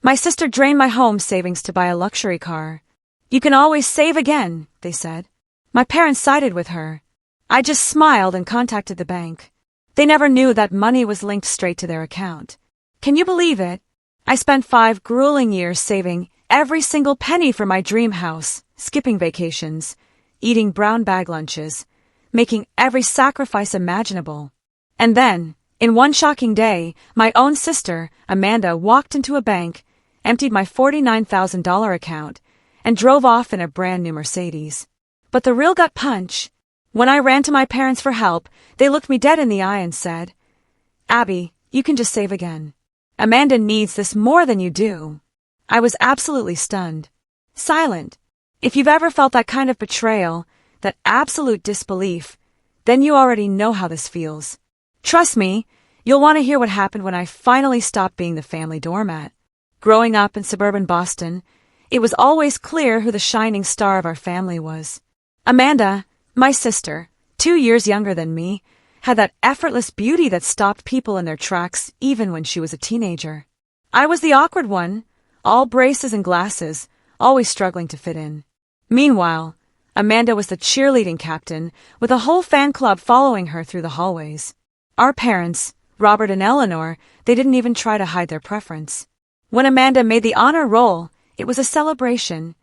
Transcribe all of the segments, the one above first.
My sister drained my home savings to buy a luxury car. You can always save again, they said. My parents sided with her. I just smiled and contacted the bank. They never knew that money was linked straight to their account. Can you believe it? I spent 5 grueling years saving every single penny for my dream house, skipping vacations, eating brown bag lunches, making every sacrifice imaginable. And then, in one shocking day, my own sister, Amanda, walked into a bank, emptied my $49,000 account, and drove off in a brand new Mercedes. But the real gut punch, when I ran to my parents for help, they looked me dead in the eye and said, "Abby, you can just save again. Amanda needs this more than you do." I was absolutely stunned. Silent. If you've ever felt that kind of betrayal, that absolute disbelief, then you already know how this feels. Trust me, you'll want to hear what happened when I finally stopped being the family doormat. Growing up in suburban Boston, it was always clear who the shining star of our family was. Amanda, my sister, 2 years younger than me, had that effortless beauty that stopped people in their tracks even when she was a teenager. I was the awkward one, all braces and glasses, always struggling to fit in. Meanwhile, Amanda was the cheerleading captain, with a whole fan club following her through the hallways. Our parents, Robert and Eleanor, they didn't even try to hide their preference. When Amanda made the honor roll, it was a celebration,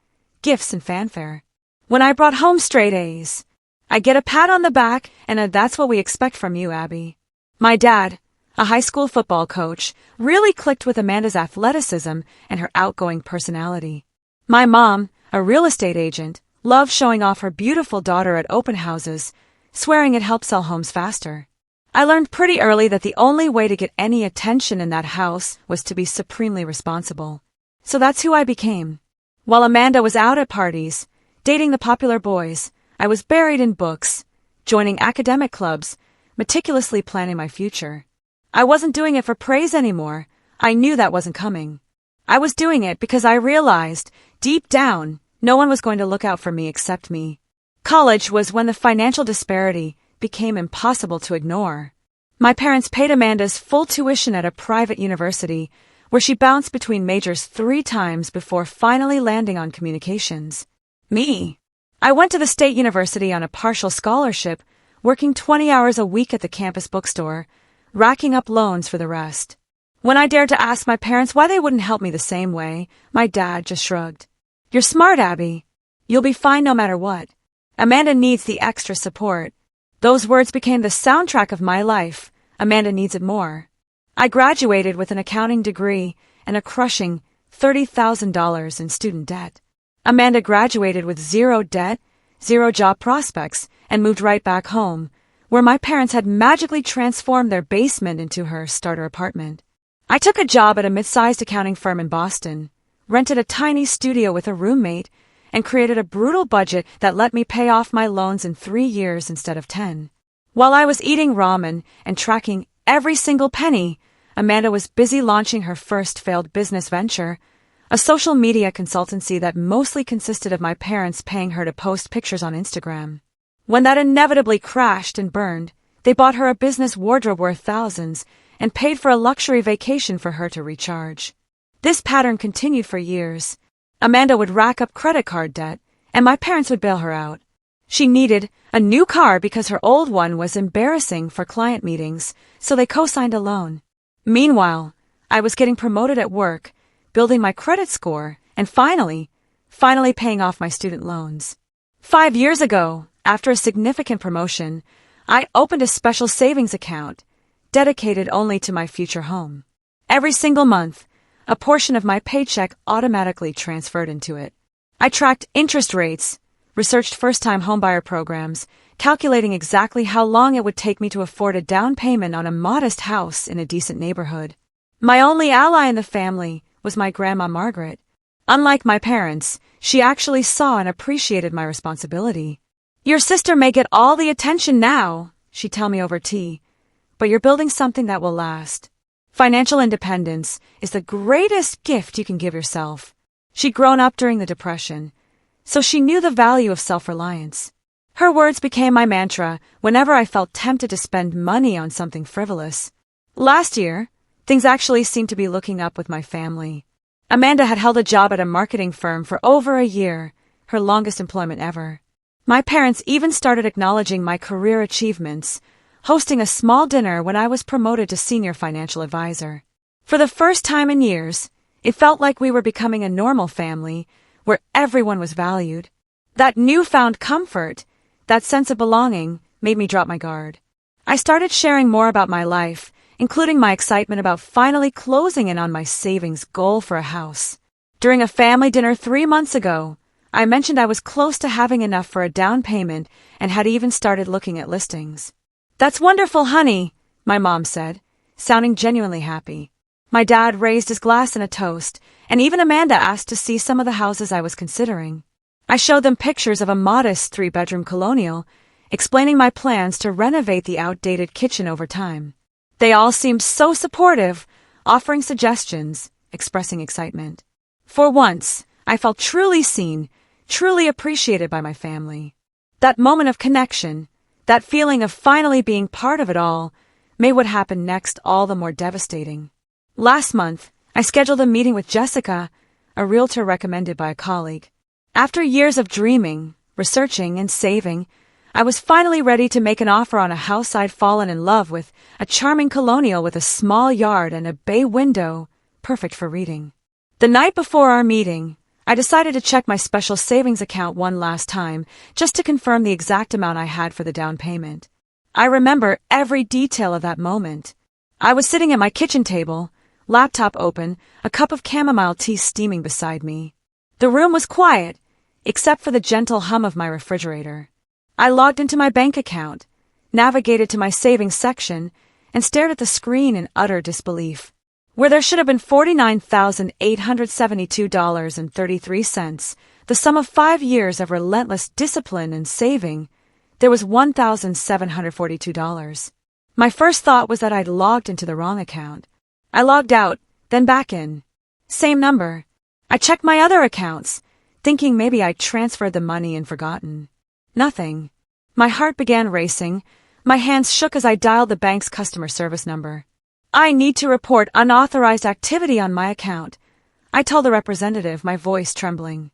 gifts and fanfare. When I brought home straight A's, I get a pat on the back, and that's what we expect from you, Abby. My dad, a high school football coach, really clicked with Amanda's athleticism and her outgoing personality. My mom, a real estate agent, loved showing off her beautiful daughter at open houses, swearing it helped sell homes faster. I learned pretty early that the only way to get any attention in that house was to be supremely responsible. So that's who I became. While Amanda was out at parties, dating the popular boys, I was buried in books, joining academic clubs, meticulously planning my future. I wasn't doing it for praise anymore. I knew that wasn't coming. I was doing it because I realized, deep down, no one was going to look out for me except me. College was when the financial disparity became impossible to ignore. My parents paid Amanda's full tuition at a private university, where she bounced between majors 3 times before finally landing on communications. Me. I went to the state university on a partial scholarship, working 20 hours a week at the campus bookstore, racking up loans for the rest. When I dared to ask my parents why they wouldn't help me the same way, my dad just shrugged. "You're smart, Abby. You'll be fine no matter what. Amanda needs the extra support." Those words became the soundtrack of my life. Amanda needs it more. I graduated with an accounting degree and a crushing $30,000 in student debt. Amanda graduated with 0 debt, 0 job prospects, and moved right back home, where my parents had magically transformed their basement into her starter apartment. I took a job at a mid-sized accounting firm in Boston, rented a tiny studio with a roommate, and created a brutal budget that let me pay off my loans in 3 years instead of 10. While I was eating ramen and tracking every single penny, Amanda was busy launching her first failed business venture, a social media consultancy that mostly consisted of my parents paying her to post pictures on Instagram. When that inevitably crashed and burned, they bought her a business wardrobe worth thousands and paid for a luxury vacation for her to recharge. This pattern continued for years. Amanda would rack up credit card debt, and my parents would bail her out. She needed a new car because her old one was embarrassing for client meetings, so they co-signed a loan. Meanwhile, I was getting promoted at work, building my credit score, and finally paying off my student loans. 5 years ago, after a significant promotion, I opened a special savings account, dedicated only to my future home. Every single month, a portion of my paycheck automatically transferred into it. I tracked interest rates, researched first-time homebuyer programs, calculating exactly how long it would take me to afford a down payment on a modest house in a decent neighborhood. My only ally in the family was my grandma Margaret. Unlike my parents, she actually saw and appreciated my responsibility. "Your sister may get all the attention now," she'd tell me over tea, "but you're building something that will last." Financial independence is the greatest gift you can give yourself. She'd grown up during the Depression, so she knew the value of self-reliance. Her words became my mantra whenever I felt tempted to spend money on something frivolous. Last year, things actually seemed to be looking up with my family. Amanda had held a job at a marketing firm for over a year, her longest employment ever. My parents even started acknowledging my career achievements, hosting a small dinner when I was promoted to senior financial advisor. For the first time in years, it felt like we were becoming a normal family where everyone was valued. That newfound comfort, that sense of belonging, made me drop my guard. I started sharing more about my life, including my excitement about finally closing in on my savings goal for a house. During a family dinner 3 months ago, I mentioned I was close to having enough for a down payment and had even started looking at listings. "That's wonderful, honey," my mom said, sounding genuinely happy. My dad raised his glass in a toast, and even Amanda asked to see some of the houses I was considering. I showed them pictures of a modest 3-bedroom colonial, explaining my plans to renovate the outdated kitchen over time. They all seemed so supportive, offering suggestions, expressing excitement. For once, I felt truly seen, truly appreciated by my family. That moment of connection, that feeling of finally being part of it all, made what happened next all the more devastating. Last month, I scheduled a meeting with Jessica, a realtor recommended by a colleague. After years of dreaming, researching, and saving, I was finally ready to make an offer on a house I'd fallen in love with, a charming colonial with a small yard and a bay window, perfect for reading. The night before our meeting, I decided to check my special savings account one last time, just to confirm the exact amount I had for the down payment. I remember every detail of that moment. I was sitting at my kitchen table, laptop open, a cup of chamomile tea steaming beside me. The room was quiet, except for the gentle hum of my refrigerator. I logged into my bank account, navigated to my savings section, and stared at the screen in utter disbelief. Where there should have been $49,872.33, the sum of 5 years of relentless discipline and saving, there was $1,742. My first thought was that I'd logged into the wrong account. I logged out, then back in. Same number. I checked my other accounts, thinking maybe I'd transferred the money and forgotten. Nothing. My heart began racing. My hands shook as I dialed the bank's customer service number. "I need to report unauthorized activity on my account," I told the representative, my voice trembling.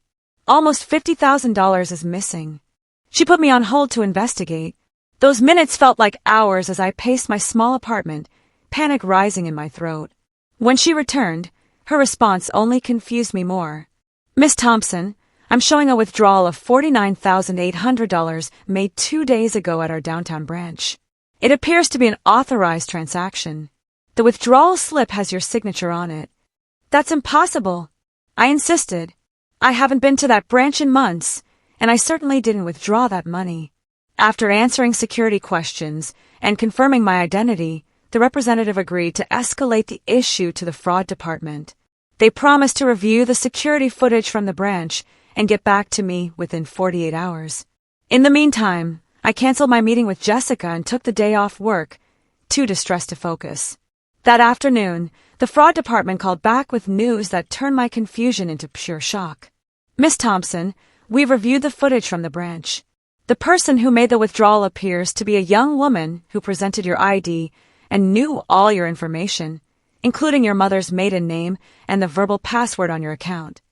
"Almost $50,000 is missing." She put me on hold to investigate. Those minutes felt like hours as I paced my small apartment, panic rising in my throat. When she returned, her response only confused me more. "Miss Thompson, I'm showing a withdrawal of $49,800 made 2 days ago at our downtown branch. It appears to be an authorized transaction. The withdrawal slip has your signature on it." "That's impossible," I insisted. "I haven't been to that branch in months, and I certainly didn't withdraw that money." After answering security questions and confirming my identity, the representative agreed to escalate the issue to the fraud department. They promised to review the security footage from the branch and get back to me within 48 hours. In the meantime, I canceled my meeting with Jessica and took the day off work, too distressed to focus. That afternoon, the fraud department called back with news that turned my confusion into pure shock. "Miss Thompson, we've reviewed the footage from the branch. The person who made the withdrawal appears to be a young woman who presented your ID and knew all your information, including your mother's maiden name and the verbal password on your account."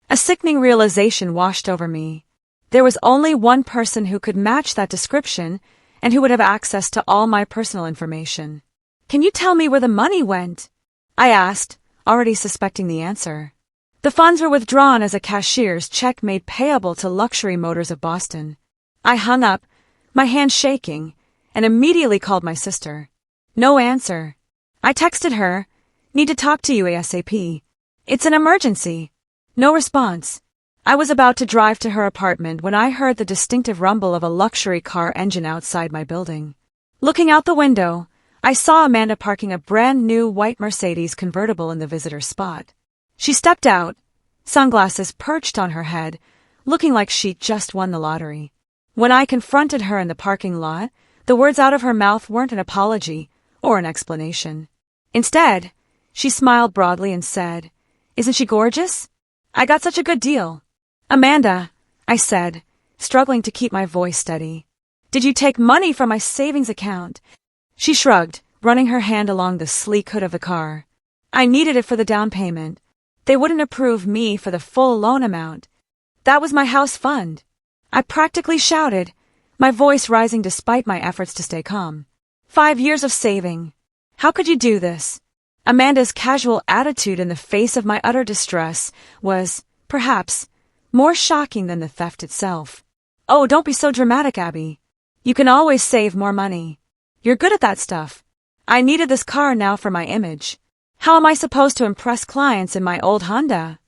A sickening realization washed over me. There was only one person who could match that description and who would have access to all my personal information. "Can you tell me where the money went?" I asked, already suspecting the answer. "The funds were withdrawn as a cashier's check made payable to Luxury Motors of Boston." I hung up, my hand shaking, and immediately called my sister. No answer. I texted her, "Need to talk to you ASAP. It's an emergency." No response. I was about to drive to her apartment when I heard the distinctive rumble of a luxury car engine outside my building. Looking out the window, I saw Amanda parking a brand-new white Mercedes convertible in the visitor spot. She stepped out, sunglasses perched on her head, looking like she'd just won the lottery. When I confronted her in the parking lot, the words out of her mouth weren't an apology or an explanation. Instead, she smiled broadly and said, "Isn't she gorgeous? I got such a good deal." "Amanda," I said, struggling to keep my voice steady, "did you take money from my savings account?" She shrugged, running her hand along the sleek hood of the car. "I needed it for the down payment." They wouldn't approve me for the full loan amount. That was my house fund. I practically shouted, my voice rising despite my efforts to stay calm. 5 years of saving. How could you do this? Amanda's casual attitude in the face of my utter distress was, perhaps, more shocking than the theft itself. Oh, don't be so dramatic, Abby. You can always save more money. You're good at that stuff. I needed this car now for my image. How am I supposed to impress clients in my old Honda?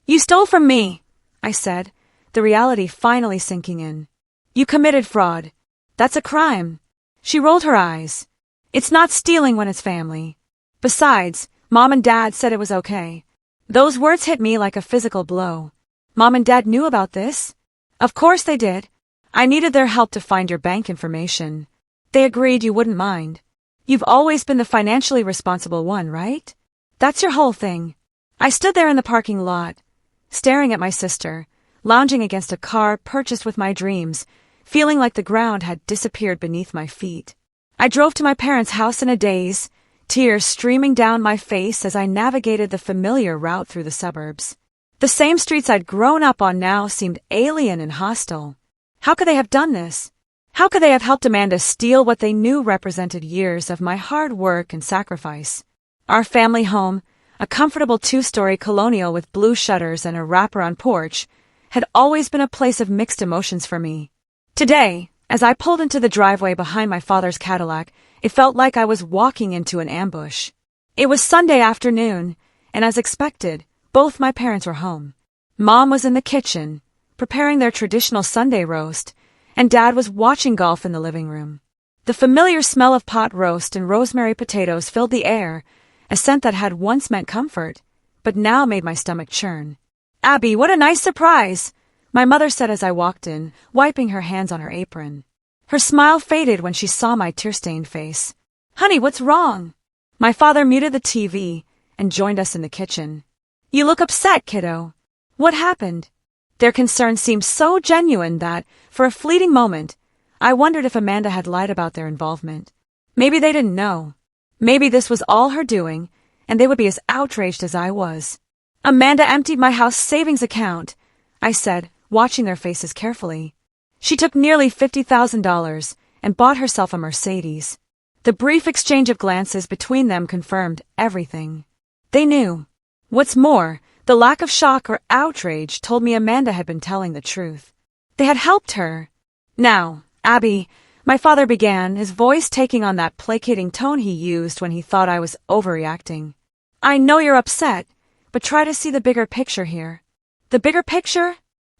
You stole from me, I said, the reality finally sinking in. You committed fraud. That's a crime. She rolled her eyes. It's not stealing when it's family. Besides, Mom and Dad said it was okay. Those words hit me like a physical blow. Mom and Dad knew about this? Of course they did. I needed their help to find your bank information. They agreed you wouldn't mind. You've always been the financially responsible one, right? That's your whole thing. I stood there in the parking lot, staring at my sister, lounging against a car purchased with my dreams, feeling like the ground had disappeared beneath my feet. I drove to my parents' house in a daze, tears streaming down my face as I navigated the familiar route through the suburbs. The same streets I'd grown up on now seemed alien and hostile. How could they have done this? How could they have helped Amanda steal what they knew represented years of my hard work and sacrifice? Our family home, a comfortable 2-story colonial with blue shutters and a wraparound porch, had always been a place of mixed emotions for me. Today, as I pulled into the driveway behind my father's Cadillac, it felt like I was walking into an ambush. It was Sunday afternoon, and as expected, both my parents were home. Mom was in the kitchen, preparing their traditional Sunday roast, and Dad was watching golf in the living room. The familiar smell of pot roast and rosemary potatoes filled the air, a scent that had once meant comfort, but now made my stomach churn. Abby, what a nice surprise! My mother said as I walked in, wiping her hands on her apron. Her smile faded when she saw my tear-stained face. Honey, what's wrong? My father muted the TV and joined us in the kitchen. You look upset, kiddo. What happened? Their concern seemed so genuine that, for a fleeting moment, I wondered if Amanda had lied about their involvement. Maybe they didn't know. Maybe this was all her doing, and they would be as outraged as I was. Amanda emptied my house savings account, I said, watching their faces carefully. She took nearly $50,000 and bought herself a Mercedes. The brief exchange of glances between them confirmed everything. They knew. What's more, the lack of shock or outrage told me Amanda had been telling the truth. They had helped her. Now, Abby, my father began, his voice taking on that placating tone he used when he thought I was overreacting. I know you're upset, but try to see the bigger picture here. The bigger picture?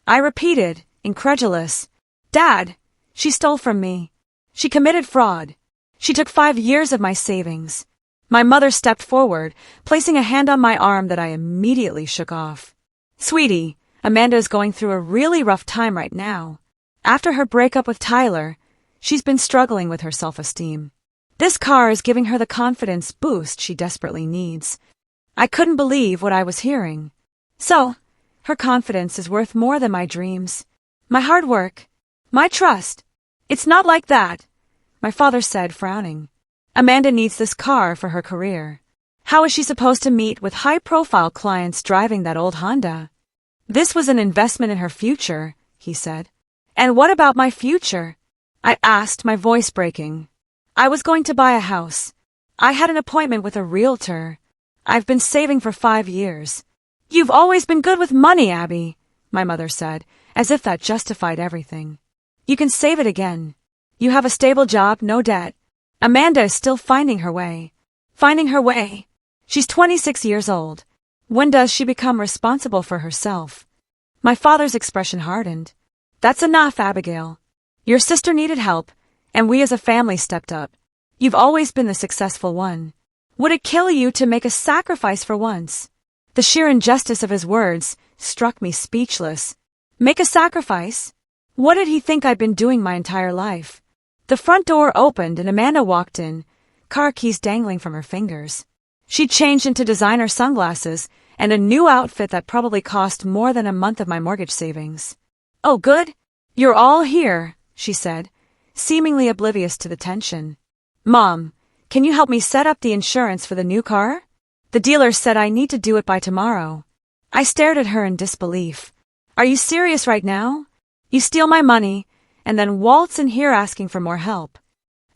I repeated, incredulous. Dad, she stole from me. She committed fraud. She took 5 years of my savings. My mother stepped forward, placing a hand on my arm that I immediately shook off. Sweetie, Amanda is going through a really rough time right now. After her breakup with Tyler, she's been struggling with her self-esteem. This car is giving her the confidence boost she desperately needs. I couldn't believe what I was hearing. So, her confidence is worth more than my dreams, my hard work, my trust. It's not like that, my father said, frowning. Amanda needs this car for her career. How is she supposed to meet with high-profile clients driving that old Honda? This was an investment in her future, he said. And what about my future? I asked, my voice breaking. I was going to buy a house. I had an appointment with a realtor. I've been saving for 5 years. You've always been good with money, Abby, my mother said, as if that justified everything. You can save it again. You have a stable job, no debt. Amanda is still finding her way. Finding her way. She's 26 years old. When does she become responsible for herself? My father's expression hardened. That's enough, Abigail. Your sister needed help, and we as a family stepped up. You've always been the successful one. Would it kill you to make a sacrifice for once? The sheer injustice of his words struck me speechless. Make a sacrifice? What did he think I'd been doing my entire life? The front door opened and Amanda walked in, car keys dangling from her fingers. She'd changed into designer sunglasses and a new outfit that probably cost more than a month of my mortgage savings. Oh, good. You're all here, she said, seemingly oblivious to the tension. Mom, can you help me set up the insurance for the new car? The dealer said I need to do it by tomorrow. I stared at her in disbelief. Are you serious right now? You steal my money, and then waltz in here asking for more help.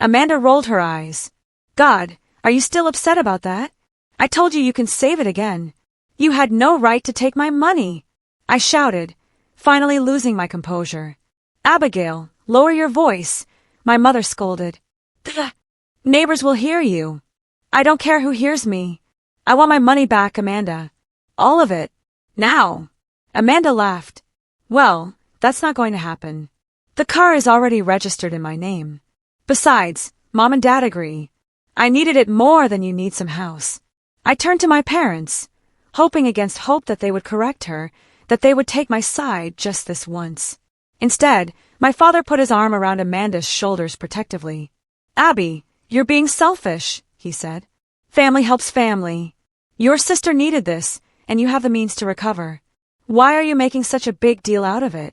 Amanda rolled her eyes. God, are you still upset about that? I told you you can save it again. You had no right to take my money. I shouted, finally losing my composure. Abigail, lower your voice, my mother scolded. The neighbors will hear you. I don't care who hears me. I want my money back, Amanda. All of it. Now. Amanda laughed. Well, that's not going to happen. The car is already registered in my name. Besides, Mom and Dad agree. I needed it more than you need some house. I turned to my parents, hoping against hope that they would correct her, that they would take my side just this once. Instead, my father put his arm around Amanda's shoulders protectively. Abby, you're being selfish, he said. Family helps family. Your sister needed this, and you have the means to recover. Why are you making such a big deal out of it?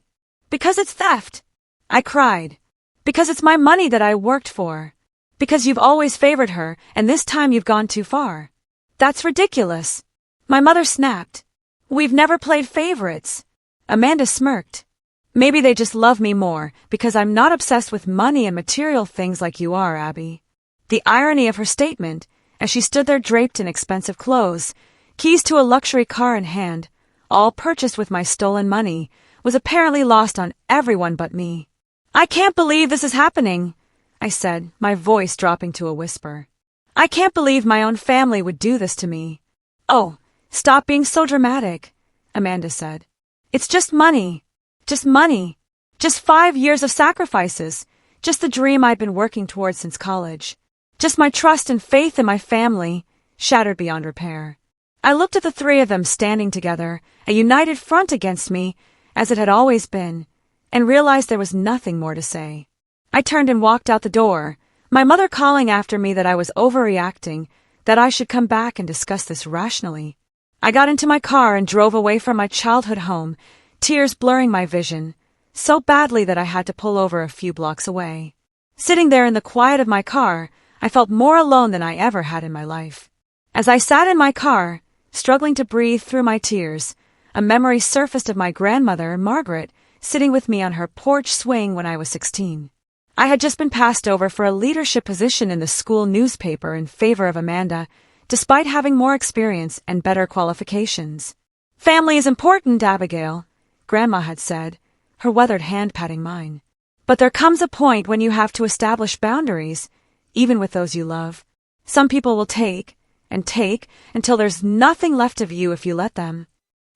Because it's theft. I cried. Because it's my money that I worked for. Because you've always favored her, and this time you've gone too far. That's ridiculous. My mother snapped. We've never played favorites. Amanda smirked. Maybe they just love me more, because I'm not obsessed with money and material things like you are, Abby. The irony of her statement, as she stood there draped in expensive clothes, keys to a luxury car in hand, all purchased with my stolen money, was apparently lost on everyone but me. I can't believe this is happening, I said, my voice dropping to a whisper. I can't believe my own family would do this to me. Oh, stop being so dramatic, Amanda said. It's just money. Just money. Just 5 years of sacrifices. Just the dream I'd been working towards since college. Just my trust and faith in my family, shattered beyond repair. I looked at the three of them standing together, a united front against me, as it had always been, and realized there was nothing more to say. I turned and walked out the door, my mother calling after me that I was overreacting, that I should come back and discuss this rationally. I got into my car and drove away from my childhood home, tears blurring my vision, so badly that I had to pull over a few blocks away. Sitting there in the quiet of my car, I felt more alone than I ever had in my life. As I sat in my car, struggling to breathe through my tears, a memory surfaced of my grandmother, Margaret, sitting with me on her porch swing when I was 16. I had just been passed over for a leadership position in the school newspaper in favor of Amanda, despite having more experience and better qualifications. Family is important, Abigail, Grandma had said, her weathered hand patting mine. But there comes a point when you have to establish boundaries, even with those you love. Some people will take, and take, until there's nothing left of you if you let them.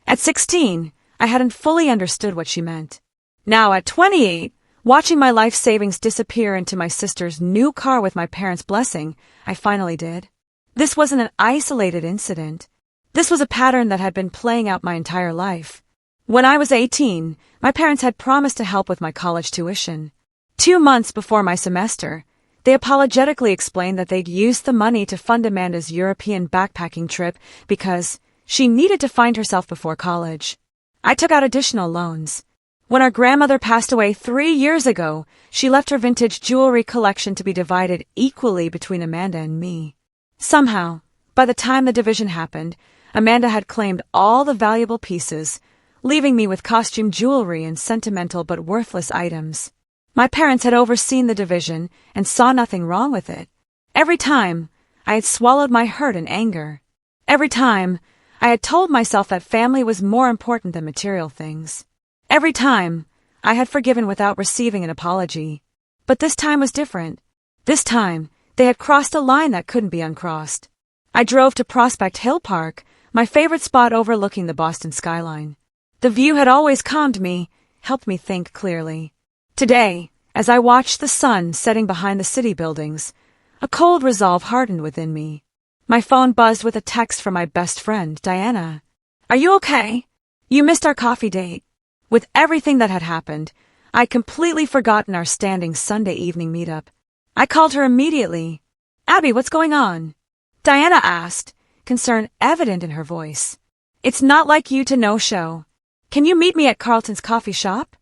At 16, I hadn't fully understood what she meant. Now at 28, watching my life savings disappear into my sister's new car with my parents' blessing, I finally did. This wasn't an isolated incident. This was a pattern that had been playing out my entire life. When I was 18, my parents had promised to help with my college tuition. 2 months before my semester, they apologetically explained that they'd used the money to fund Amanda's European backpacking trip because she needed to find herself before college. I took out additional loans. When our grandmother passed away 3 years ago, she left her vintage jewelry collection to be divided equally between Amanda and me. Somehow, by the time the division happened, Amanda had claimed all the valuable pieces, leaving me with costume jewelry and sentimental but worthless items. My parents had overseen the division and saw nothing wrong with it. Every time, I had swallowed my hurt and anger. Every time, I had told myself that family was more important than material things. Every time, I had forgiven without receiving an apology. But this time was different. This time, they had crossed a line that couldn't be uncrossed. I drove to Prospect Hill Park, my favorite spot overlooking the Boston skyline. The view had always calmed me, helped me think clearly. Today, as I watched the sun setting behind the city buildings, a cold resolve hardened within me. My phone buzzed with a text from my best friend, Diana. Are you okay? You missed our coffee date. With everything that had happened, I'd completely forgotten our standing Sunday evening meetup. I called her immediately. Abby, what's going on? Diana asked, concern evident in her voice. It's not like you to no-show. Can you meet me at Carlton's coffee shop?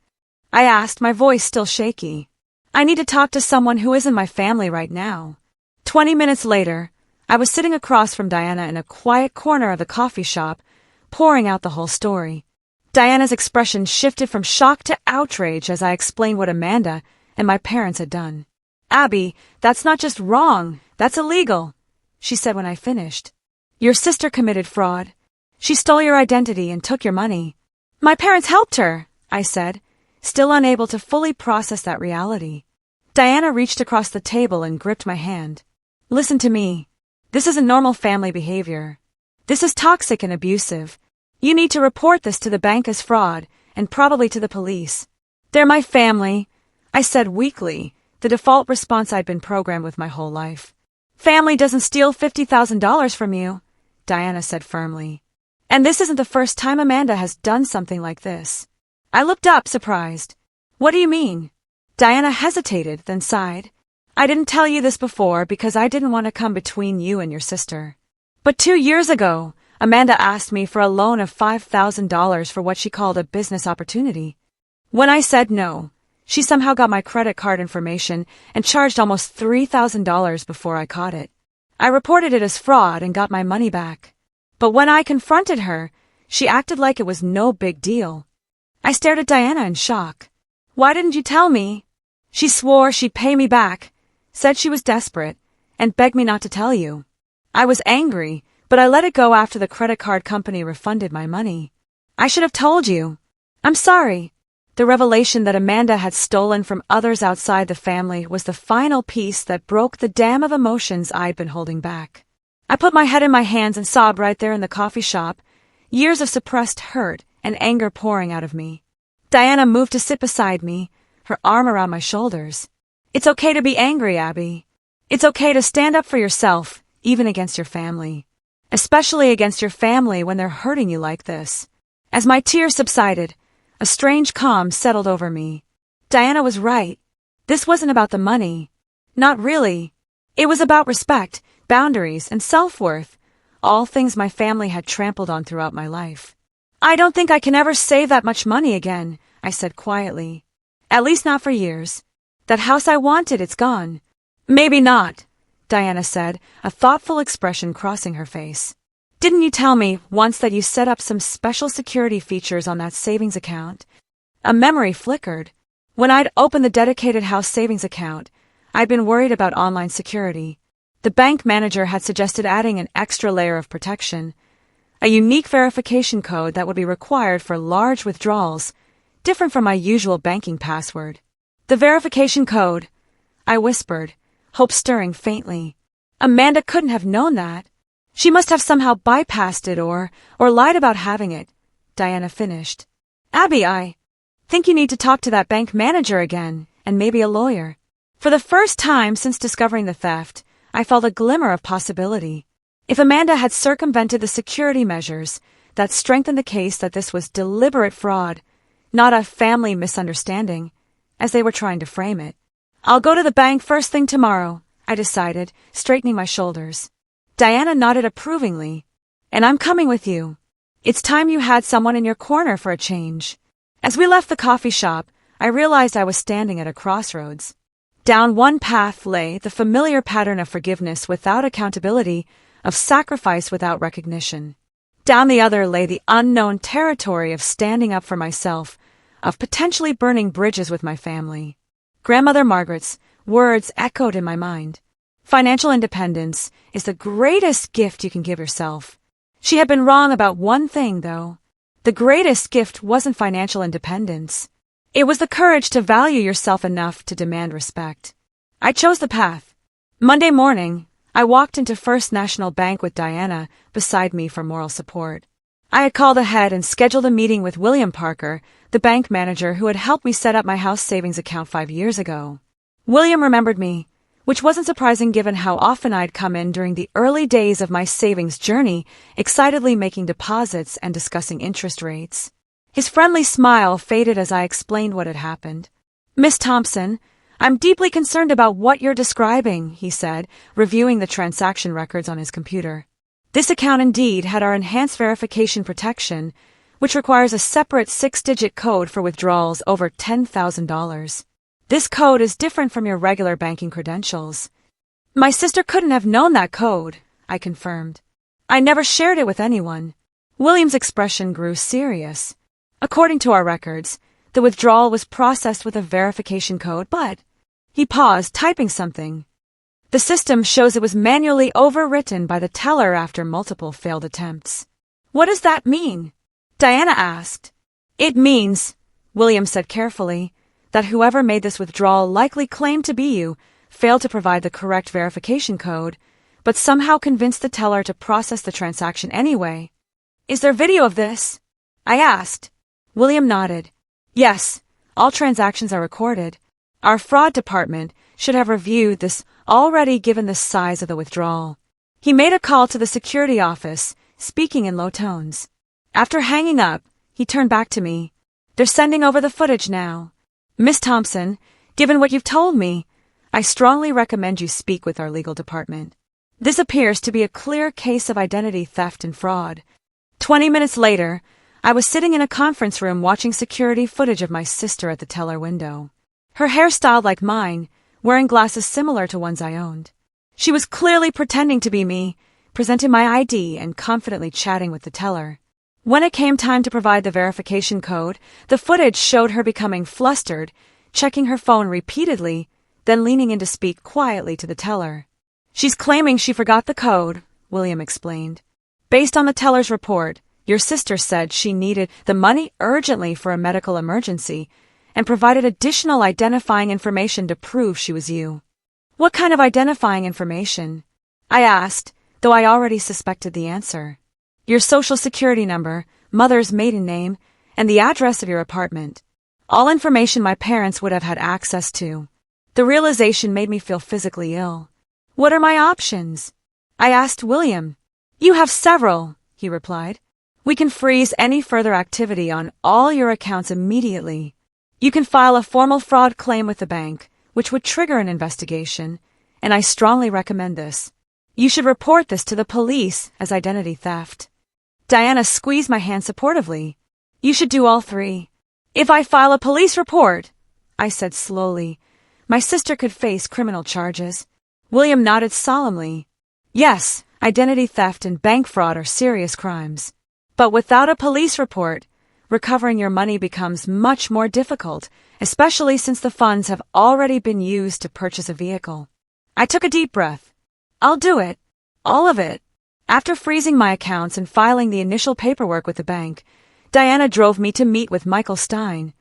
I asked, my voice still shaky. I need to talk to someone who isn't my family right now. 20 minutes later, I was sitting across from Diana in a quiet corner of the coffee shop, pouring out the whole story. Diana's expression shifted from shock to outrage as I explained what Amanda and my parents had done. "Abby, that's not just wrong, that's illegal," she said when I finished. "Your sister committed fraud. She stole your identity and took your money." "My parents helped her," I said, still unable to fully process that reality. Diana reached across the table and gripped my hand. "Listen to me. This isn't normal family behavior. This is toxic and abusive. You need to report this to the bank as fraud, and probably to the police." "They're my family," I said weakly, the default response I'd been programmed with my whole life. "Family doesn't steal $50,000 from you," Diana said firmly. "And this isn't the first time Amanda has done something like this." I looked up, surprised. "What do you mean?" Diana hesitated, then sighed. "I didn't tell you this before because I didn't want to come between you and your sister. But 2 years ago, Amanda asked me for a loan of $5,000 for what she called a business opportunity. When I said no, she somehow got my credit card information and charged almost $3,000 before I caught it. I reported it as fraud and got my money back. But when I confronted her, she acted like it was no big deal." I stared at Diana in shock. "Why didn't you tell me?" "She swore she'd pay me back, said she was desperate, and begged me not to tell you." I was angry, but I let it go after the credit card company refunded my money. "I should have told you. I'm sorry." The revelation that Amanda had stolen from others outside the family was the final piece that broke the dam of emotions I'd been holding back. I put my head in my hands and sobbed right there in the coffee shop, years of suppressed hurt and anger pouring out of me. Diana moved to sit beside me, her arm around my shoulders. "It's okay to be angry, Abby. It's okay to stand up for yourself, even against your family. Especially against your family when they're hurting you like this." As my tears subsided, a strange calm settled over me. Diana was right. This wasn't about the money. Not really. It was about respect, boundaries, and self-worth, all things my family had trampled on throughout my life. "I don't think I can ever save that much money again," I said quietly. "At least not for years. That house I wanted, it's gone." "Maybe not," Diana said, a thoughtful expression crossing her face. "Didn't you tell me once that you set up some special security features on that savings account?" A memory flickered. When I'd opened the dedicated house savings account, I'd been worried about online security. The bank manager had suggested adding an extra layer of protection, a unique verification code that would be required for large withdrawals, different from my usual banking password. "The verification code," I whispered, hope stirring faintly. Amanda couldn't have known that. She must have somehow bypassed it or lied about having it, Diana finished. "Abby, I think you need to talk to that bank manager again, and maybe a lawyer." For the first time since discovering the theft, I felt a glimmer of possibility. If Amanda had circumvented the security measures, that strengthened the case that this was deliberate fraud, not a family misunderstanding, as they were trying to frame it. "I'll go to the bank first thing tomorrow," I decided, straightening my shoulders. Diana nodded approvingly. "And I'm coming with you. It's time you had someone in your corner for a change." As we left the coffee shop, I realized I was standing at a crossroads. Down one path lay the familiar pattern of forgiveness without accountability, of sacrifice without recognition. Down the other lay the unknown territory of standing up for myself, of potentially burning bridges with my family. Grandmother Margaret's words echoed in my mind. Financial independence is the greatest gift you can give yourself. She had been wrong about one thing, though. The greatest gift wasn't financial independence. It was the courage to value yourself enough to demand respect. I chose the path. Monday morning, I walked into First National Bank with Diana beside me for moral support. I had called ahead and scheduled a meeting with William Parker, the bank manager who had helped me set up my house savings account 5 years ago. William remembered me, which wasn't surprising given how often I'd come in during the early days of my savings journey, excitedly making deposits and discussing interest rates. His friendly smile faded as I explained what had happened. "Miss Thompson, I'm deeply concerned about what you're describing," he said, reviewing the transaction records on his computer. This account indeed had our enhanced verification protection, which requires a separate 6-digit code for withdrawals over $10,000. This code is different from your regular banking credentials. "My sister couldn't have known that code," I confirmed. "I never shared it with anyone." William's expression grew serious. According to our records, the withdrawal was processed with a verification code, but he paused, typing something. The system shows it was manually overwritten by the teller after multiple failed attempts. What does that mean? Diana asked. It means, William said carefully, that whoever made this withdrawal likely claimed to be you, failed to provide the correct verification code, but somehow convinced the teller to process the transaction anyway. Is there video of this? I asked. William nodded. Yes, all transactions are recorded. Our fraud department should have reviewed this already given the size of the withdrawal. He made a call to the security office, speaking in low tones. After hanging up, he turned back to me. They're sending over the footage now. Miss Thompson, given what you've told me, I strongly recommend you speak with our legal department. This appears to be a clear case of identity theft and fraud. 20 minutes later, I was sitting in a conference room watching security footage of my sister at the teller window. Her hair styled like mine, wearing glasses similar to ones I owned. She was clearly pretending to be me, presenting my ID and confidently chatting with the teller. When it came time to provide the verification code, the footage showed her becoming flustered, checking her phone repeatedly, then leaning in to speak quietly to the teller. She's claiming she forgot the code, William explained. Based on the teller's report, your sister said she needed the money urgently for a medical emergency and provided additional identifying information to prove she was you. What kind of identifying information? I asked, though I already suspected the answer. Your social security number, mother's maiden name, and the address of your apartment. All information my parents would have had access to. The realization made me feel physically ill. What are my options? I asked William. You have several, he replied. We can freeze any further activity on all your accounts immediately. You can file a formal fraud claim with the bank, which would trigger an investigation, and I strongly recommend this. You should report this to the police as identity theft. Diana squeezed my hand supportively. You should do all three. If I file a police report, I said slowly, my sister could face criminal charges. William nodded solemnly. Yes, identity theft and bank fraud are serious crimes. But without a police report, recovering your money becomes much more difficult, especially since the funds have already been used to purchase a vehicle. I took a deep breath. I'll do it. All of it. After freezing my accounts and filing the initial paperwork with the bank, Diana drove me to meet with Michael Stein,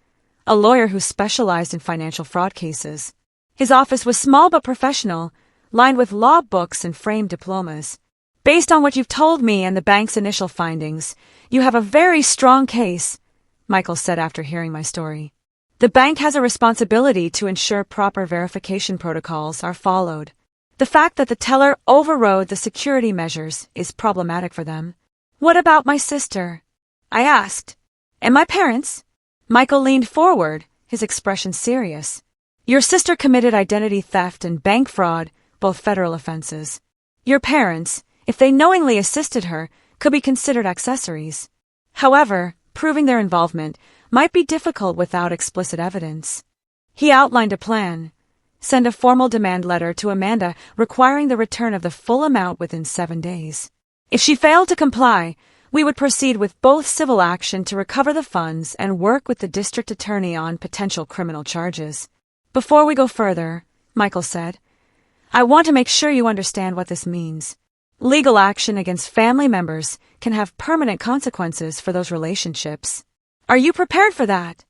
a lawyer who specialized in financial fraud cases. His office was small but professional, lined with law books and framed diplomas. Based on what you've told me and the bank's initial findings, you have a very strong case, Michael said after hearing my story. The bank has a responsibility to ensure proper verification protocols are followed. The fact that the teller overrode the security measures is problematic for them. What about my sister? I asked. And my parents? Michael leaned forward, his expression serious. Your sister committed identity theft and bank fraud, both federal offenses. Your parents, if they knowingly assisted her, could be considered accessories. However, proving their involvement might be difficult without explicit evidence. He outlined a plan. Send a formal demand letter to Amanda requiring the return of the full amount within 7 days. If she failed to comply, we would proceed with both civil action to recover the funds and work with the district attorney on potential criminal charges. Before we go further, Michael said, I want to make sure you understand what this means. Legal action against family members can have permanent consequences for those relationships. Are you prepared for that?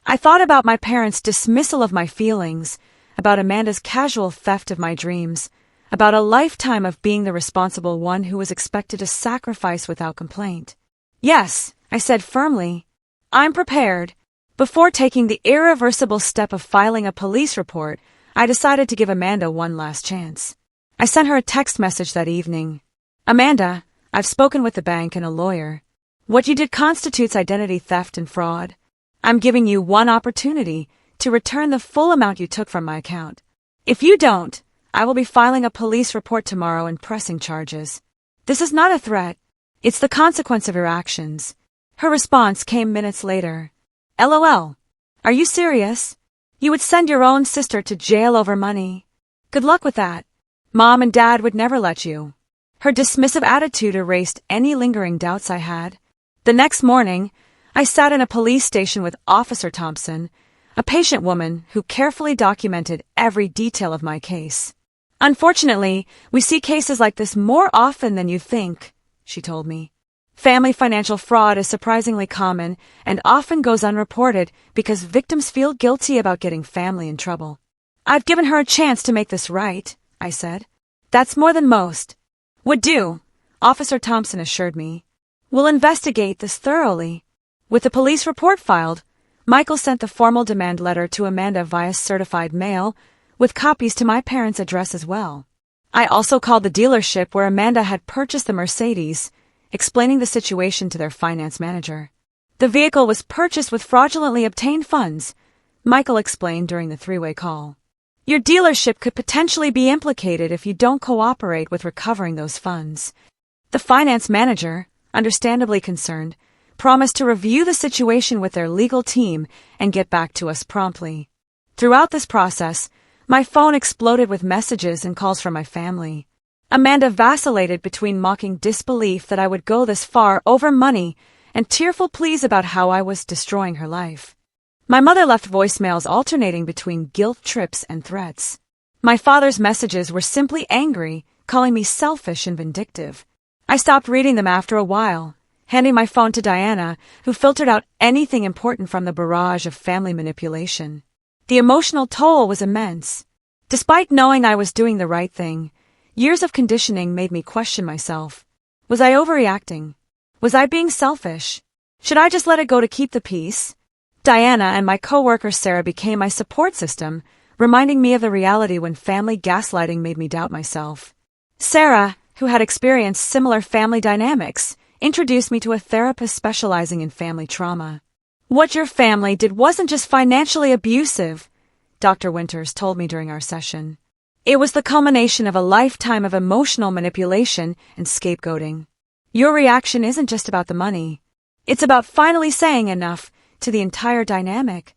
I thought about my parents' dismissal of my feelings, about Amanda's casual theft of my dreams, about a lifetime of being the responsible one who was expected to sacrifice without complaint. Yes, I said firmly. I'm prepared. Before taking the irreversible step of filing a police report, I decided to give Amanda one last chance. I sent her a text message that evening. Amanda, I've spoken with the bank and a lawyer. What you did constitutes identity theft and fraud. I'm giving you one opportunity to return the full amount you took from my account. If you don't, I will be filing a police report tomorrow and pressing charges. This is not a threat. It's the consequence of your actions. Her response came minutes later. LOL. Are you serious? You would send your own sister to jail over money. Good luck with that. Mom and Dad would never let you. Her dismissive attitude erased any lingering doubts I had. The next morning, I sat in a police station with Officer Thompson, a patient woman who carefully documented every detail of my case. Unfortunately, we see cases like this more often than you think, she told me. Family financial fraud is surprisingly common and often goes unreported because victims feel guilty about getting family in trouble. I've given her a chance to make this right, I said. That's more than most would do, Officer Thompson assured me. We'll investigate this thoroughly. With the police report filed, Michael sent the formal demand letter to Amanda via certified mail, with copies to my parents' address as well. I also called the dealership where Amanda had purchased the Mercedes, explaining the situation to their finance manager. The vehicle was purchased with fraudulently obtained funds, Michael explained during the three-way call. Your dealership could potentially be implicated if you don't cooperate with recovering those funds. The finance manager, understandably concerned, promised to review the situation with their legal team and get back to us promptly. Throughout this process, my phone exploded with messages and calls from my family. Amanda vacillated between mocking disbelief that I would go this far over money and tearful pleas about how I was destroying her life. My mother left voicemails alternating between guilt trips and threats. My father's messages were simply angry, calling me selfish and vindictive. I stopped reading them after a while, handing my phone to Diana, who filtered out anything important from the barrage of family manipulation. The emotional toll was immense. Despite knowing I was doing the right thing, years of conditioning made me question myself. Was I overreacting? Was I being selfish? Should I just let it go to keep the peace? Diana and my coworker Sarah became my support system, reminding me of the reality when family gaslighting made me doubt myself. Sarah, who had experienced similar family dynamics, introduced me to a therapist specializing in family trauma. What your family did wasn't just financially abusive, Dr. Winters told me during our session. It was the culmination of a lifetime of emotional manipulation and scapegoating. Your reaction isn't just about the money. It's about finally saying enough to the entire dynamic.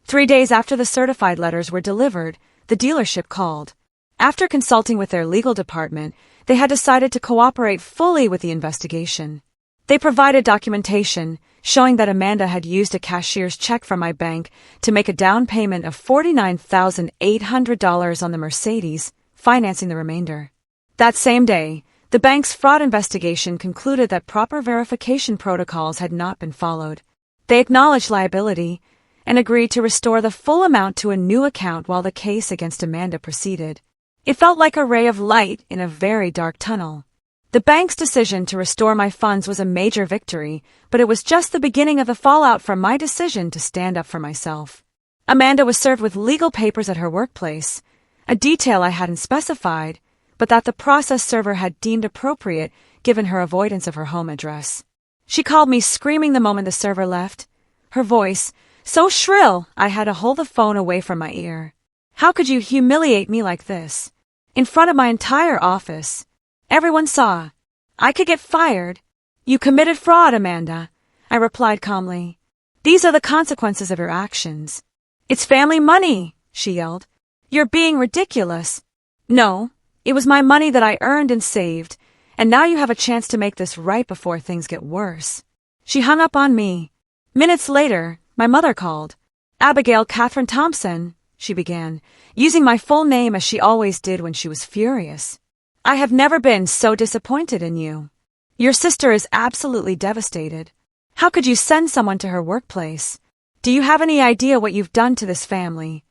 3 days after the certified letters were delivered, the dealership called. After consulting with their legal department, they had decided to cooperate fully with the investigation. They provided documentation showing that Amanda had used a cashier's check from my bank to make a down payment of $49,800 on the Mercedes, financing the remainder. That same day, the bank's fraud investigation concluded that proper verification protocols had not been followed. They acknowledged liability and agreed to restore the full amount to a new account while the case against Amanda proceeded. It felt like a ray of light in a very dark tunnel. The bank's decision to restore my funds was a major victory, but it was just the beginning of the fallout from my decision to stand up for myself. Amanda was served with legal papers at her workplace, a detail I hadn't specified, but that the process server had deemed appropriate given her avoidance of her home address. She called me screaming the moment the server left, her voice so shrill I had to hold the phone away from my ear. How could you humiliate me like this? In front of my entire office. Everyone saw. I could get fired. You committed fraud, Amanda, I replied calmly. These are the consequences of your actions. It's family money, she yelled. You're being ridiculous. No, it was my money that I earned and saved, and now you have a chance to make this right before things get worse. She hung up on me. Minutes later, my mother called. Abigail Catherine Thompson, she began, using my full name as she always did when she was furious. I have never been so disappointed in you. Your sister is absolutely devastated. How could you send someone to her workplace? Do you have any idea what you've done to this family?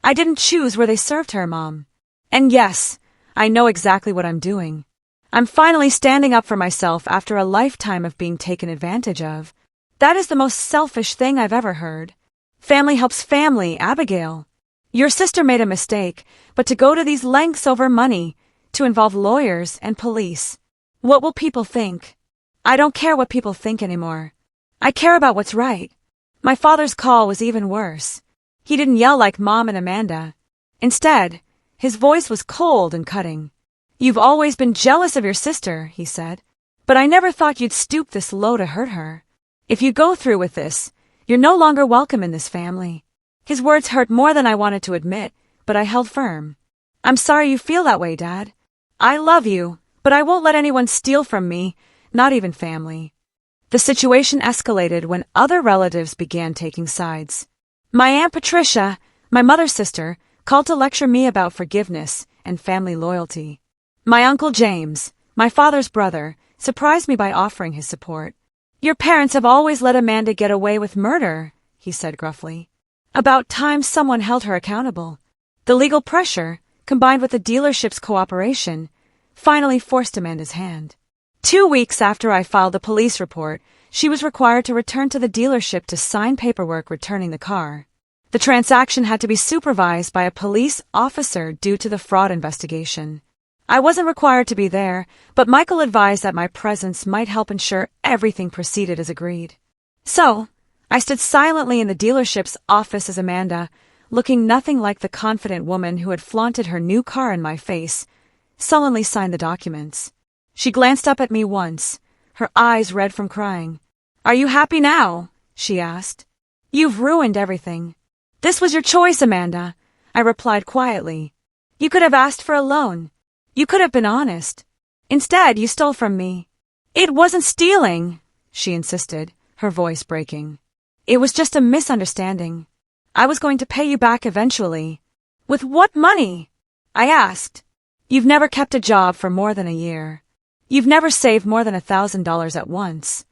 I didn't choose where they served her, Mom. And yes, I know exactly what I'm doing. I'm finally standing up for myself after a lifetime of being taken advantage of. That is the most selfish thing I've ever heard. Family helps family, Abigail. Your sister made a mistake, but to go to these lengths over money, to involve lawyers and police. What will people think? I don't care what people think anymore. I care about what's right. My father's call was even worse. He didn't yell like Mom and Amanda. Instead, his voice was cold and cutting. You've always been jealous of your sister, he said, but I never thought you'd stoop this low to hurt her. If you go through with this, you're no longer welcome in this family. His words hurt more than I wanted to admit, but I held firm. I'm sorry you feel that way, Dad. I love you, but I won't let anyone steal from me, not even family. The situation escalated when other relatives began taking sides. My Aunt Patricia, my mother's sister, called to lecture me about forgiveness and family loyalty. My Uncle James, my father's brother, surprised me by offering his support. "Your parents have always let Amanda get away with murder," he said gruffly. About time someone held her accountable. The legal pressure, combined with the dealership's cooperation, finally forced Amanda's hand. 2 weeks after I filed the police report, she was required to return to the dealership to sign paperwork returning the car. The transaction had to be supervised by a police officer due to the fraud investigation. I wasn't required to be there, but Michael advised that my presence might help ensure everything proceeded as agreed. So, I stood silently in the dealership's office as Amanda, looking nothing like the confident woman who had flaunted her new car in my face, sullenly signed the documents. She glanced up at me once, her eyes red from crying. "Are you happy now?" she asked. "You've ruined everything." "This was your choice, Amanda," I replied quietly. "You could have asked for a loan. You could have been honest. Instead, you stole from me." "It wasn't stealing," she insisted, her voice breaking. "It was just a misunderstanding. I was going to pay you back eventually." "With what money?" I asked. "You've never kept a job for more than a year. You've never saved more than $1,000 at once.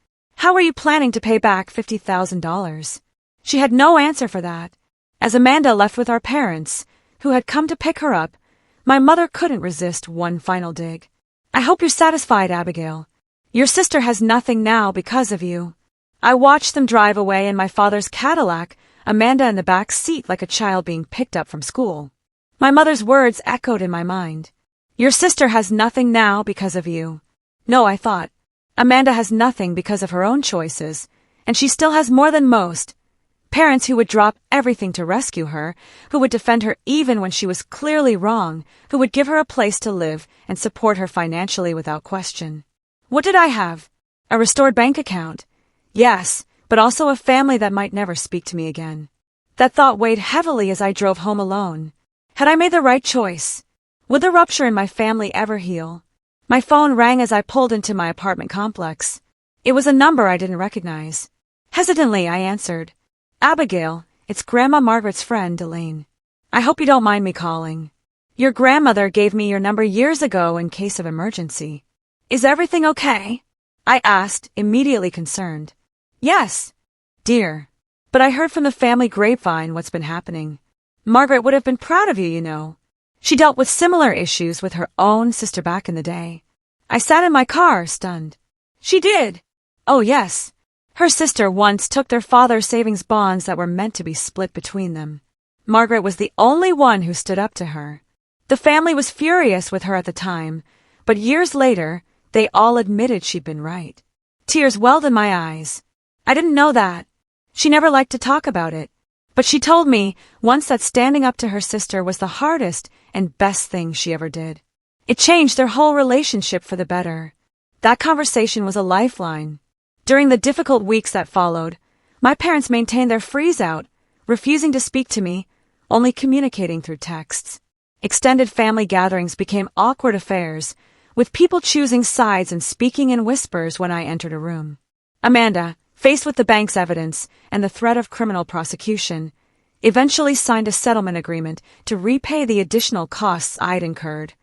How are you planning to pay back $50,000? She had no answer for that. As Amanda left with our parents, who had come to pick her up, my mother couldn't resist one final dig. "I hope you're satisfied, Abigail. Your sister has nothing now because of you." I watched them drive away in my father's Cadillac, Amanda in the back seat like a child being picked up from school. My mother's words echoed in my mind. "Your sister has nothing now because of you." No, I thought. Amanda has nothing because of her own choices, and she still has more than most. Parents who would drop everything to rescue her, who would defend her even when she was clearly wrong, who would give her a place to live and support her financially without question. What did I have? A restored bank account. Yes, but also a family that might never speak to me again. That thought weighed heavily as I drove home alone. Had I made the right choice? Would the rupture in my family ever heal? My phone rang as I pulled into my apartment complex. It was a number I didn't recognize. Hesitantly, I answered. "Abigail, it's Grandma Margaret's friend, Elaine. I hope you don't mind me calling. Your grandmother gave me your number years ago in case of emergency." "Is everything okay?" I asked, immediately concerned. "Yes, dear. But I heard from the family grapevine what's been happening. Margaret would have been proud of you, you know. She dealt with similar issues with her own sister back in the day." I sat in my car, stunned. "She did?" "Oh, yes. Her sister once took their father's savings bonds that were meant to be split between them. Margaret was the only one who stood up to her. The family was furious with her at the time, but years later, they all admitted she'd been right." Tears welled in my eyes. I didn't know that. She never liked to talk about it. But she told me once that standing up to her sister was the hardest and best thing she ever did. It changed their whole relationship for the better. That conversation was a lifeline. During the difficult weeks that followed, my parents maintained their freeze-out, refusing to speak to me, only communicating through texts. Extended family gatherings became awkward affairs, with people choosing sides and speaking in whispers when I entered a room. Amanda, faced with the bank's evidence and the threat of criminal prosecution, eventually signed a settlement agreement to repay the additional costs I'd incurred.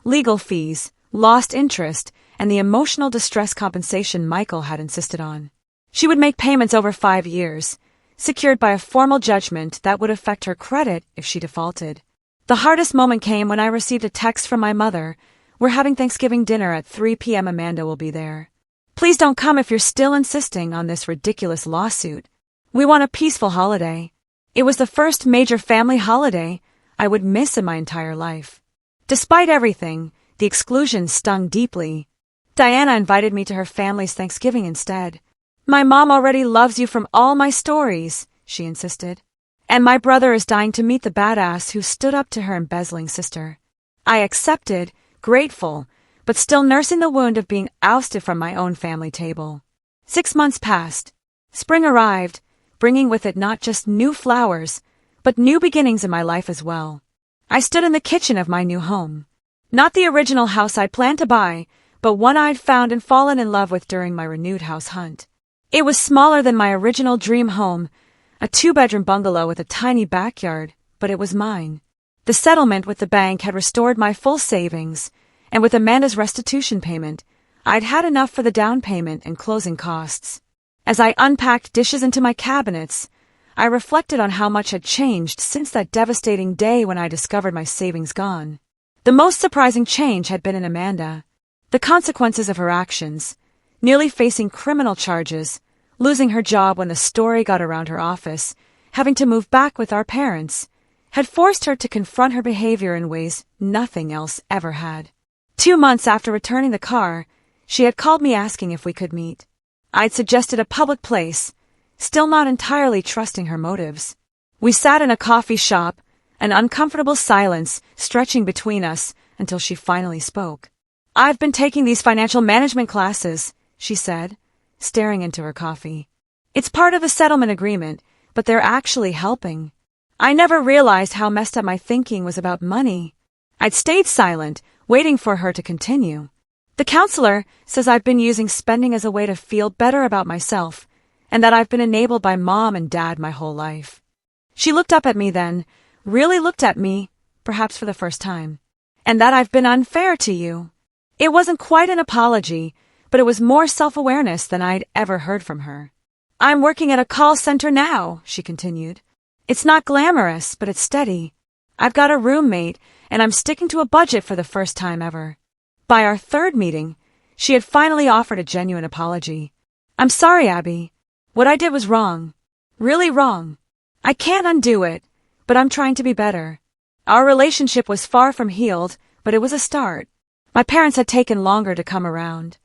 Legal fees, lost interest, and the emotional distress compensation Michael had insisted on. She would make payments over 5 years, secured by a formal judgment that would affect her credit if she defaulted. The hardest moment came when I received a text from my mother. "We're having Thanksgiving dinner at 3 p.m. Amanda will be there. Please don't come if you're still insisting on this ridiculous lawsuit. We want a peaceful holiday." It was the first major family holiday I would miss in my entire life. Despite everything, the exclusion stung deeply. Diana invited me to her family's Thanksgiving instead. "My mom already loves you from all my stories," she insisted. "And my brother is dying to meet the badass who stood up to her embezzling sister." I accepted, grateful, but still nursing the wound of being ousted from my own family table. 6 months passed. Spring arrived, bringing with it not just new flowers, but new beginnings in my life as well. I stood in the kitchen of my new home. Not the original house I'd planned to buy, but one I'd found and fallen in love with during my renewed house hunt. It was smaller than my original dream home, a 2-bedroom bungalow with a tiny backyard, but it was mine. The settlement with the bank had restored my full savings, and with Amanda's restitution payment, I'd had enough for the down payment and closing costs. As I unpacked dishes into my cabinets, I reflected on how much had changed since that devastating day when I discovered my savings gone. The most surprising change had been in Amanda. The consequences of her actions, nearly facing criminal charges, losing her job when the story got around her office, having to move back with our parents, had forced her to confront her behavior in ways nothing else ever had. 2 months after returning the car, she had called me asking if we could meet. I'd suggested a public place, still not entirely trusting her motives. We sat in a coffee shop, an uncomfortable silence stretching between us until she finally spoke. "I've been taking these financial management classes," she said, staring into her coffee. "It's part of the settlement agreement, but they're actually helping." I never realized how messed up my thinking was about money. I'd stayed silent, waiting for her to continue. "The counselor says I've been using spending as a way to feel better about myself, and that I've been enabled by Mom and Dad my whole life." She looked up at me then, really looked at me, perhaps for the first time. "And that I've been unfair to you." It wasn't quite an apology, but it was more self-awareness than I'd ever heard from her. "I'm working at a call center now," she continued. "It's not glamorous, but it's steady. I've got a roommate, and I'm sticking to a budget for the first time ever." By our 3rd meeting, she had finally offered a genuine apology. "I'm sorry, Abby. What I did was wrong. Really wrong. I can't undo it, but I'm trying to be better." Our relationship was far from healed, but it was a start. My parents had taken longer to come around.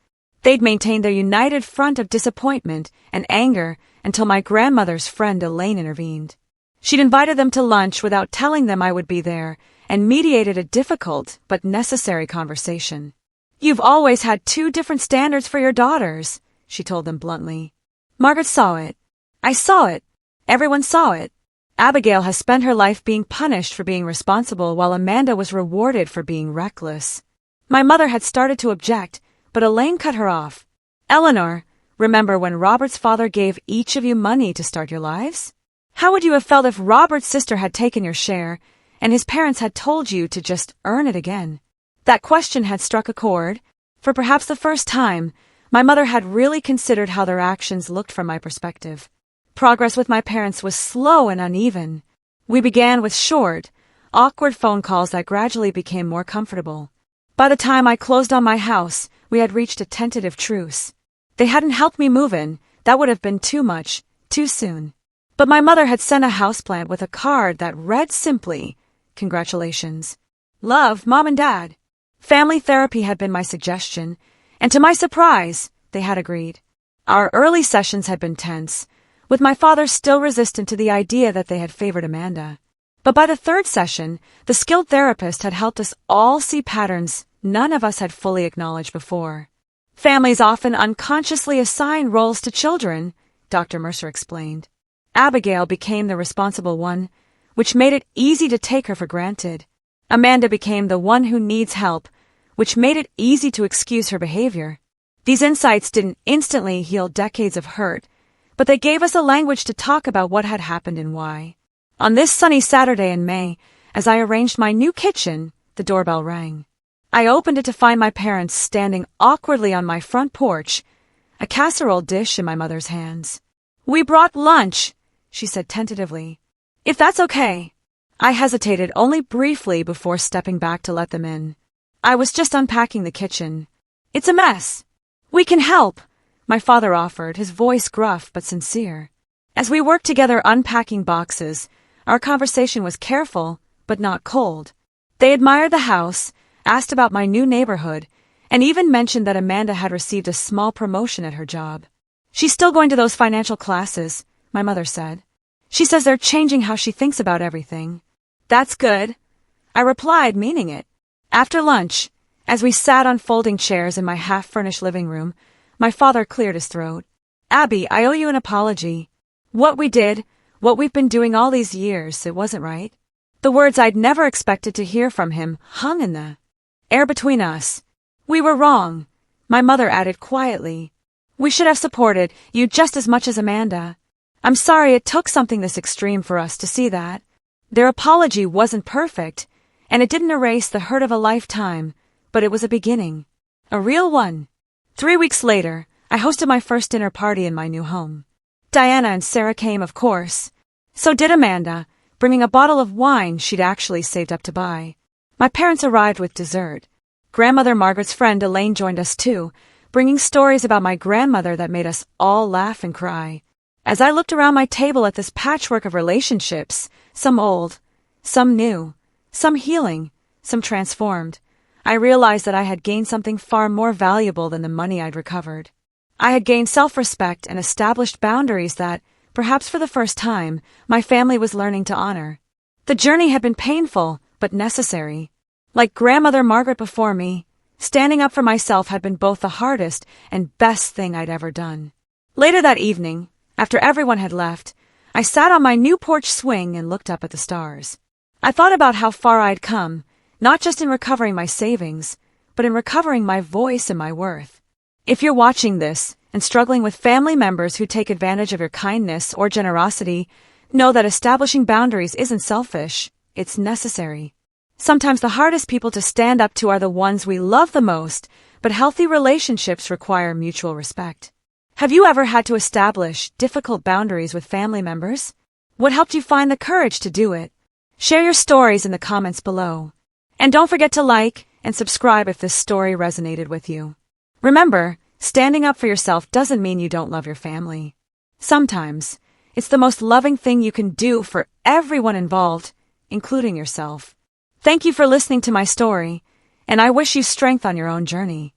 They'd maintained their united front of disappointment and anger until my grandmother's friend Elaine intervened. She'd invited them to lunch without telling them I would be there and mediated a difficult but necessary conversation. "You've always had 2 different standards for your daughters," she told them bluntly. "Margaret saw it. I saw it. Everyone saw it. Abigail has spent her life being punished for being responsible while Amanda was rewarded for being reckless." My mother had started to object, but Elaine cut her off. "Eleanor, remember when Robert's father gave each of you money to start your lives? How would you have felt if Robert's sister had taken your share and his parents had told you to just earn it again?" That question had struck a chord. For perhaps the first time, my mother had really considered how their actions looked from my perspective. Progress with my parents was slow and uneven. We began with short, awkward phone calls that gradually became more comfortable. By the time I closed on my house, we had reached a tentative truce. They hadn't helped me move in. That would have been too much, too soon. But my mother had sent a houseplant with a card that read simply, "Congratulations. Love, Mom and Dad." Family therapy had been my suggestion, and to my surprise, they had agreed. Our early sessions had been tense, with my father still resistant to the idea that they had favored Amanda. But by the 3rd session, the skilled therapist had helped us all see patterns none of us had fully acknowledged before. "Families often unconsciously assign roles to children," Dr. Mercer explained. Abigail became the responsible one, which made it easy to take her for granted. Amanda became the one who needs help, which made it easy to excuse her behavior. These insights didn't instantly heal decades of hurt, but they gave us a language to talk about what had happened and why. On this sunny Saturday in May, as I arranged my new kitchen, the doorbell rang. I opened it to find my parents standing awkwardly on my front porch, a casserole dish in my mother's hands. "We brought lunch," she said tentatively. "If that's okay." I hesitated only briefly before stepping back to let them in. I was just unpacking the kitchen. "It's a mess." "We can help," my father offered, his voice gruff but sincere. As we worked together unpacking boxes, our conversation was careful but not cold. They admired the house, asked about my new neighborhood, and even mentioned that Amanda had received a small promotion at her job. "She's still going to those financial classes," my mother said. "She says they're changing how she thinks about everything." "That's good," I replied, meaning it. After lunch, as we sat on folding chairs in my half-furnished living room, my father cleared his throat. "Abby, I owe you an apology. What we did, what we've been doing all these years, it wasn't right." The words I'd never expected to hear from him hung in the air between us. "We were wrong," my mother added quietly. We should have supported you just as much as Amanda. I'm sorry it took something this extreme for us to see that. Their apology wasn't perfect, and it didn't erase the hurt of a lifetime, but it was a beginning. A real one. 3 weeks later, I hosted my first dinner party in my new home. Diana and Sarah came, of course. So did Amanda, bringing a bottle of wine she'd actually saved up to buy. My parents arrived with dessert. Grandmother Margaret's friend Elaine joined us too, bringing stories about my grandmother that made us all laugh and cry. As I looked around my table at this patchwork of relationships, some old, some new, some healing, some transformed, I realized that I had gained something far more valuable than the money I'd recovered. I had gained self-respect and established boundaries that, perhaps for the first time, my family was learning to honor. The journey had been painful, but necessary. Like Grandmother Margaret before me, standing up for myself had been both the hardest and best thing I'd ever done. Later that evening, after everyone had left, I sat on my new porch swing and looked up at the stars. I thought about how far I'd come, not just in recovering my savings, but in recovering my voice and my worth. If you're watching this and struggling with family members who take advantage of your kindness or generosity, know that establishing boundaries isn't selfish, it's necessary. Sometimes the hardest people to stand up to are the ones we love the most, but healthy relationships require mutual respect. Have you ever had to establish difficult boundaries with family members? What helped you find the courage to do it? Share your stories in the comments below. And don't forget to like and subscribe if this story resonated with you. Remember, standing up for yourself doesn't mean you don't love your family. Sometimes, it's the most loving thing you can do for everyone involved, including yourself. Thank you for listening to my story, and I wish you strength on your own journey.